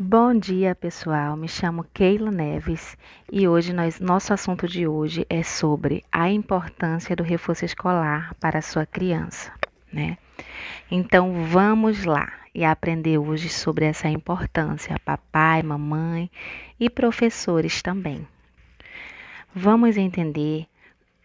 Bom dia, pessoal. Me chamo Keila Neves e hoje nosso assunto de hoje é sobre a importância do reforço escolar para a sua criança, né? Então vamos lá e aprender hoje sobre essa importância, papai, mamãe e professores também. Vamos entender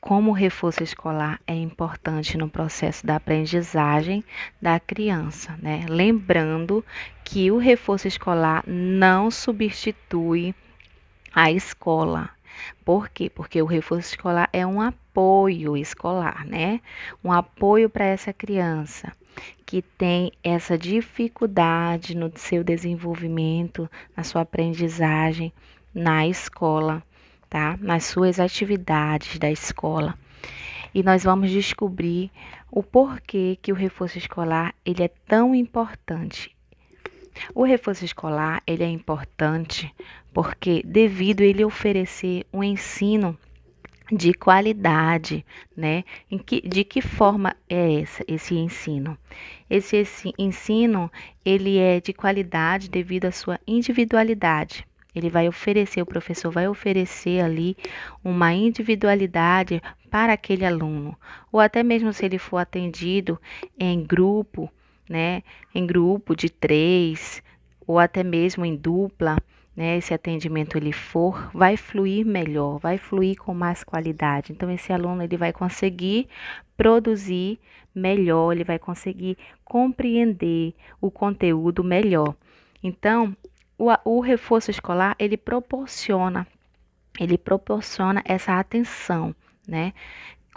como o reforço escolar é importante no processo da aprendizagem da criança, né? Lembrando que o reforço escolar não substitui a escola. Por quê? Porque o reforço escolar é um apoio escolar, né? Um apoio para essa criança que tem essa dificuldade no seu desenvolvimento, na sua aprendizagem na escola, tá? Nas suas atividades da escola. E nós vamos descobrir o porquê que o reforço escolar ele é tão importante. O reforço escolar ele é importante porque devido ele oferecer um ensino de qualidade, né? De que forma é esse ensino? Esse ensino ele é de qualidade devido à sua individualidade. Ele vai oferecer, o professor vai oferecer ali uma individualidade para aquele aluno, ou até mesmo se ele for atendido em grupo, né? Em grupo de 3, ou até mesmo em dupla, né, esse atendimento ele for, vai fluir melhor, vai fluir com mais qualidade. Então, esse aluno ele vai conseguir produzir melhor, ele vai conseguir compreender o conteúdo melhor. Então, o reforço escolar ele proporciona essa atenção, né?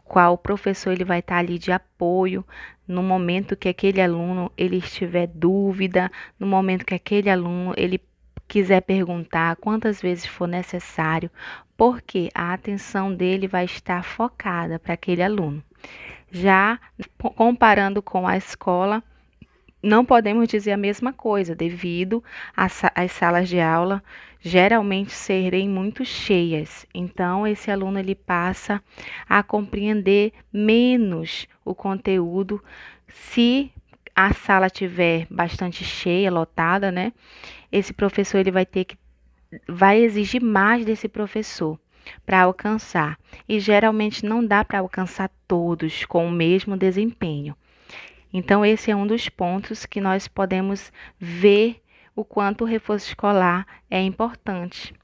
Qual professor ele vai estar ali de apoio no momento que aquele aluno ele estiver dúvida, no momento que aquele aluno ele quiser perguntar quantas vezes for necessário, porque a atenção dele vai estar focada para aquele aluno. Já comparando com a escola, não podemos dizer a mesma coisa, devido às salas de aula geralmente serem muito cheias. Então, esse aluno ele passa a compreender menos o conteúdo se a sala tiver bastante cheia, lotada, né? Esse professor ele vai exigir mais desse professor para alcançar. E geralmente não dá para alcançar todos com o mesmo desempenho. Então, esse é um dos pontos que nós podemos ver o quanto o reforço escolar é importante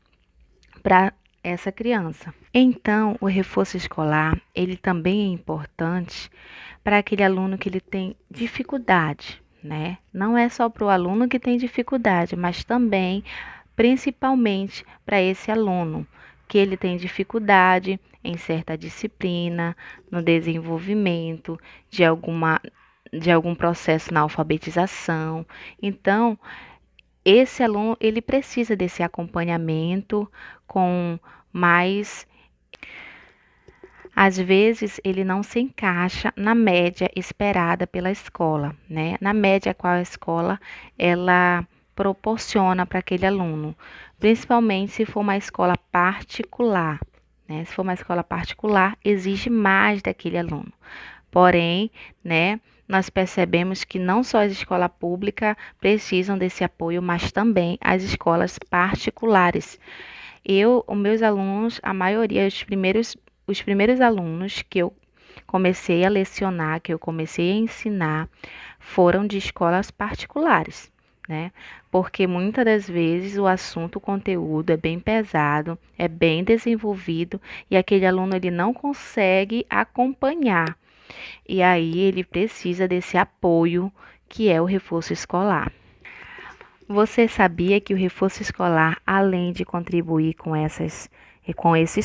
para essa criança. Então, o reforço escolar, ele também é importante para aquele aluno que ele tem dificuldade, né? Não é só para o aluno que tem dificuldade, mas também, principalmente, para esse aluno que ele tem dificuldade em certa disciplina, no desenvolvimento de algum processo na alfabetização. Então, esse aluno ele precisa desse acompanhamento com mais. Às vezes ele não se encaixa na média esperada pela escola, né? Na média qual a escola ela proporciona para aquele aluno, principalmente se for uma escola particular, né? Se for uma escola particular, exige mais daquele aluno. Porém, né, nós percebemos que não só as escolas públicas precisam desse apoio, mas também as escolas particulares. Os meus alunos, a maioria, os primeiros alunos que eu comecei a lecionar, que eu comecei a ensinar, foram de escolas particulares, né? Porque muitas das vezes o assunto, o conteúdo é bem pesado, é bem desenvolvido e aquele aluno ele não consegue acompanhar. E aí ele precisa desse apoio que é o reforço escolar. Você sabia que o reforço escolar, além de contribuir com esses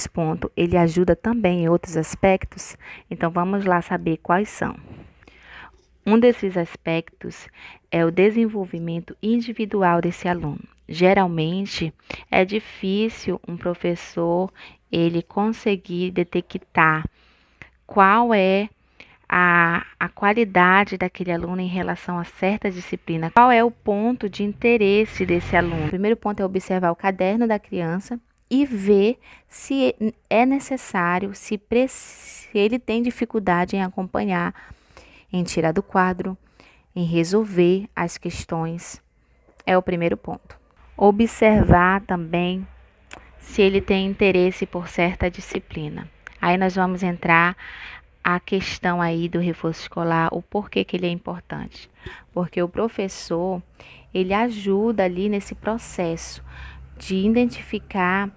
pontos, ele ajuda também em outros aspectos? Então vamos lá saber quais são. Um desses aspectos é o desenvolvimento individual desse aluno. Geralmente é difícil um professor ele conseguir detectar qual é a qualidade daquele aluno em relação a certa disciplina. Qual é o ponto de interesse desse aluno? O primeiro ponto é observar o caderno da criança e ver se é necessário, se ele tem dificuldade em acompanhar, em tirar do quadro, em resolver as questões. É o primeiro ponto. Observar também se ele tem interesse por certa disciplina. Aí nós vamos entrar a questão aí do reforço escolar, o porquê que ele é importante. Porque o professor, ele ajuda ali nesse processo de identificar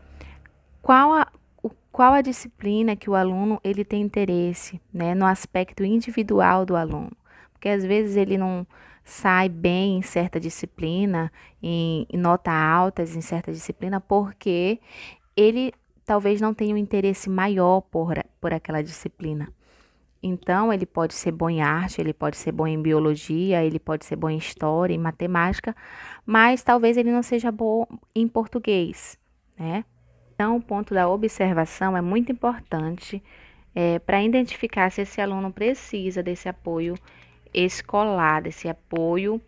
qual a disciplina que o aluno ele tem interesse, né, no aspecto individual do aluno. Porque às vezes ele não sai bem em certa disciplina, em nota altas em certa disciplina, porque ele talvez não tenha um interesse maior por aquela disciplina. Então, ele pode ser bom em arte, ele pode ser bom em biologia, ele pode ser bom em história, em matemática, mas talvez ele não seja bom em português, né? Então, o ponto da observação é muito importante para identificar se esse aluno precisa desse apoio escolar, desse apoio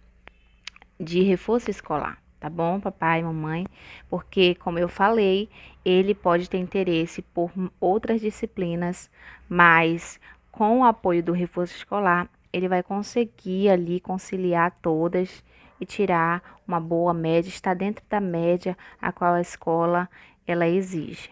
de reforço escolar, tá bom, papai e mamãe? Porque, como eu falei, ele pode ter interesse por outras disciplinas, mas com o apoio do reforço escolar, ele vai conseguir ali conciliar todas e tirar uma boa média, estar dentro da média a qual a escola ela exige.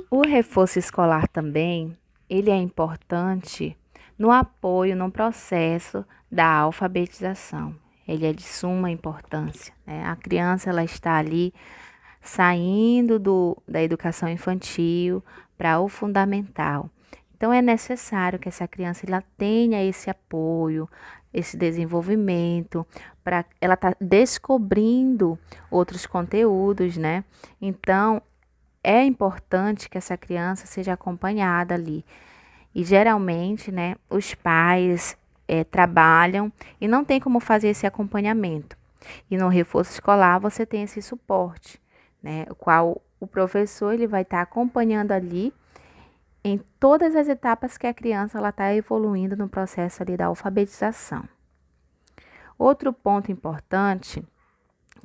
O reforço escolar também, ele é importante no apoio no processo da alfabetização. Ele é de suma importância, né? A criança ela está ali saindo da educação infantil para o fundamental. Então é necessário que essa criança ela tenha esse apoio, esse desenvolvimento, para ela estar descobrindo outros conteúdos, né? Então é importante que essa criança seja acompanhada ali. E geralmente, né, os pais trabalham e não tem como fazer esse acompanhamento. E no reforço escolar você tem esse suporte, né, o qual o professor ele vai estar acompanhando ali em todas as etapas que a criança ela está evoluindo no processo ali da alfabetização. Outro ponto importante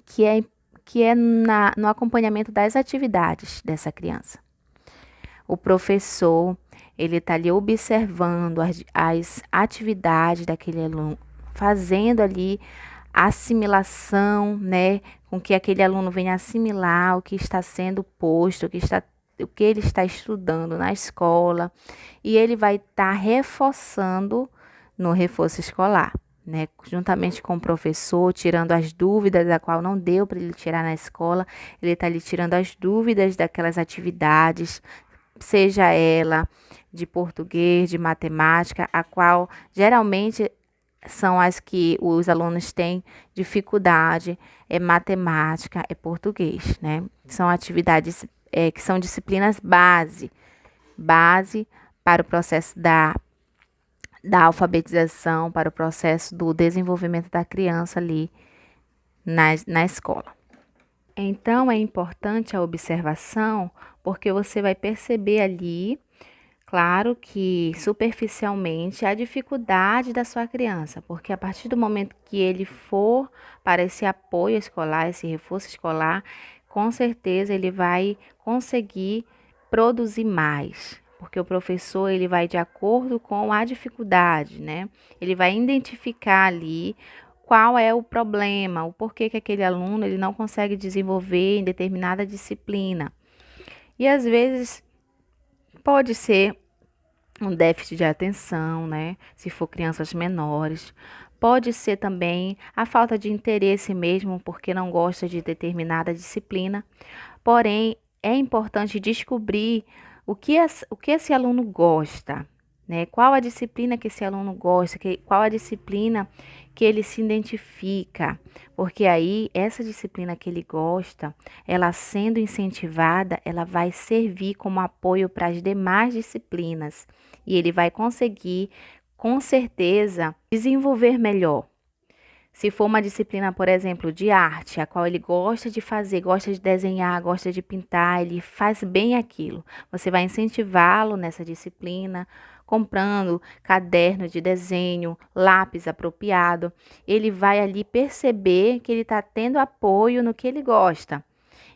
que é no acompanhamento das atividades dessa criança. O professor, ele está ali observando as atividades daquele aluno, fazendo ali a assimilação, né, com que aquele aluno venha assimilar o que está sendo posto, o que ele está estudando na escola, e ele vai estar reforçando no reforço escolar, né, juntamente com o professor, tirando as dúvidas da qual não deu para ele tirar na escola, ele está ali tirando as dúvidas daquelas atividades, seja ela de português, de matemática, a qual geralmente são as que os alunos têm dificuldade, é matemática, é português, né? São atividades que são disciplinas base para o processo da alfabetização, para o processo do desenvolvimento da criança ali na escola. Então, é importante a observação, porque você vai perceber ali, claro que superficialmente, a dificuldade da sua criança, porque a partir do momento que ele for para esse apoio escolar, esse reforço escolar, com certeza ele vai conseguir produzir mais, porque o professor ele vai de acordo com a dificuldade, né? Ele vai identificar ali qual é o problema, o porquê que aquele aluno ele não consegue desenvolver em determinada disciplina. E às vezes pode ser um déficit de atenção, né? Se for crianças menores. Pode ser também a falta de interesse mesmo, porque não gosta de determinada disciplina. Porém, é importante descobrir o que esse aluno gosta, né? Qual a disciplina que esse aluno gosta, qual a disciplina que ele se identifica, porque aí essa disciplina que ele gosta, ela sendo incentivada, ela vai servir como apoio para as demais disciplinas e ele vai conseguir, com certeza, desenvolver melhor. Se for uma disciplina, por exemplo, de arte, a qual ele gosta de fazer, gosta de desenhar, gosta de pintar, ele faz bem aquilo. Você vai incentivá-lo nessa disciplina, comprando caderno de desenho, lápis apropriado. Ele vai ali perceber que ele está tendo apoio no que ele gosta.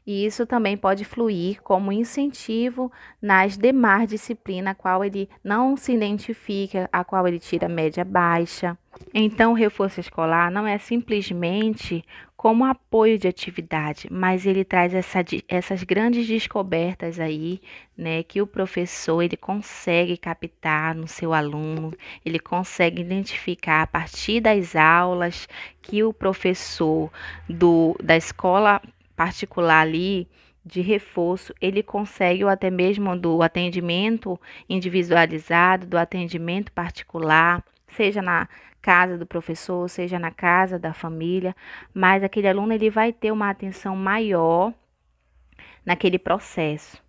E isso também pode fluir como incentivo nas demais disciplinas, a qual ele não se identifica, a qual ele tira média baixa. Então, o reforço escolar não é simplesmente como apoio de atividade, mas ele traz essas grandes descobertas aí, né, que o professor ele consegue captar no seu aluno, ele consegue identificar a partir das aulas que o professor da escola particular ali de reforço, ele consegue, ou até mesmo do atendimento individualizado, do atendimento particular, seja na casa do professor, seja na casa da família, mas aquele aluno ele vai ter uma atenção maior naquele processo.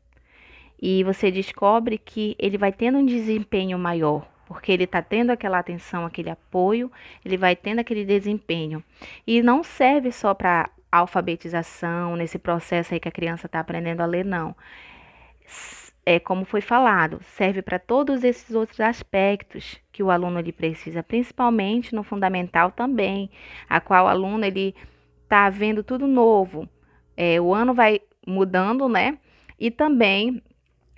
E você descobre que ele vai tendo um desempenho maior, porque ele está tendo aquela atenção, aquele apoio, ele vai tendo aquele desempenho. E não serve só para alfabetização, nesse processo aí que a criança está aprendendo a ler, não. É como foi falado, serve para todos esses outros aspectos que o aluno ele precisa, principalmente no fundamental também, a qual o aluno ele está vendo tudo novo. O ano vai mudando, né? E também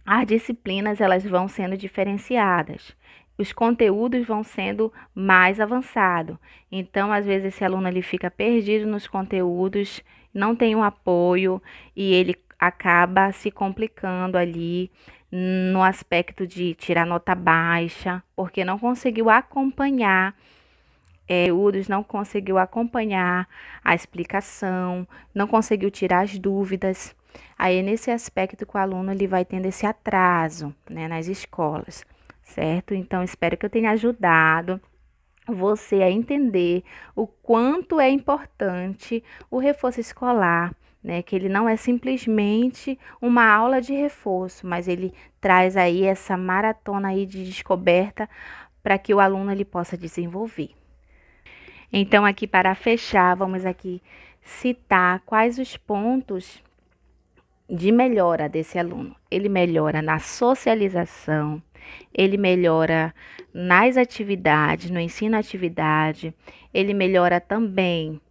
as disciplinas elas vão sendo diferenciadas. Os conteúdos vão sendo mais avançados. Então, às vezes, esse aluno ele fica perdido nos conteúdos, não tem um apoio e ele acaba se complicando ali no aspecto de tirar nota baixa, porque não conseguiu acompanhar conteúdos, não conseguiu acompanhar a explicação, não conseguiu tirar as dúvidas. Aí é nesse aspecto que o aluno ele vai tendo esse atraso, né, nas escolas, certo? Então, espero que eu tenha ajudado você a entender o quanto é importante o reforço escolar, né? Que ele não é simplesmente uma aula de reforço, mas ele traz aí essa maratona aí de descoberta para que o aluno ele possa desenvolver. Então, aqui para fechar, vamos aqui citar quais os pontos de melhora desse aluno. Ele melhora na socialização, ele melhora nas atividades, no ensino-atividade, ele melhora também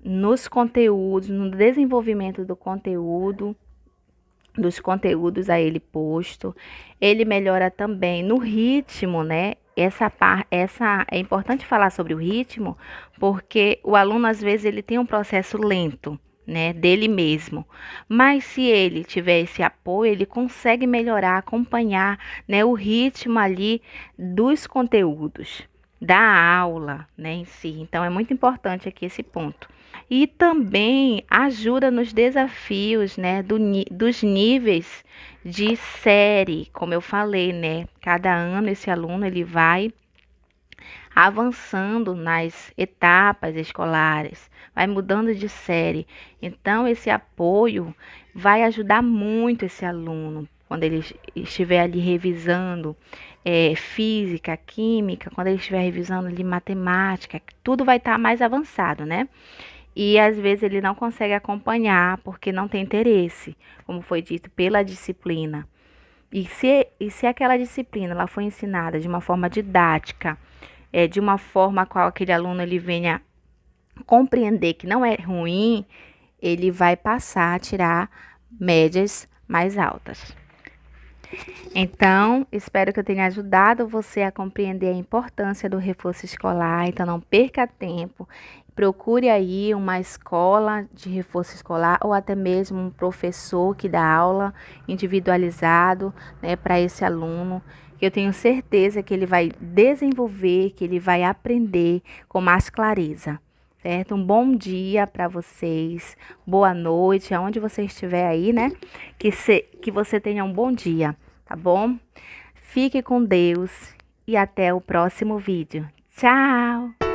nos conteúdos, no desenvolvimento do conteúdo, dos conteúdos a ele posto. Ele melhora também no ritmo, né? Essa é importante falar sobre o ritmo, porque o aluno às vezes ele tem um processo lento, né, dele mesmo. Mas se ele tiver esse apoio, ele consegue melhorar, acompanhar, né, o ritmo ali dos conteúdos da aula, né, em si. Então é muito importante aqui esse ponto. E também ajuda nos desafios, né, dos níveis de série, como eu falei, né? Cada ano esse aluno ele vai avançando nas etapas escolares, vai mudando de série. Então, esse apoio vai ajudar muito esse aluno quando ele estiver ali revisando física, química, quando ele estiver revisando ali matemática, tudo vai estar mais avançado, né? E às vezes ele não consegue acompanhar porque não tem interesse, como foi dito, pela disciplina. E se aquela disciplina ela foi ensinada de uma forma didática, de uma forma a qual aquele aluno ele venha compreender que não é ruim, ele vai passar a tirar médias mais altas. Então, espero que eu tenha ajudado você a compreender a importância do reforço escolar. Então, não perca tempo. Procure aí uma escola de reforço escolar ou até mesmo um professor que dá aula individualizado, né, para esse aluno. Eu tenho certeza que ele vai desenvolver, que ele vai aprender com mais clareza. Certo? Um bom dia para vocês, boa noite, aonde você estiver aí, né? Que você tenha um bom dia, tá bom? Fique com Deus e até o próximo vídeo. Tchau!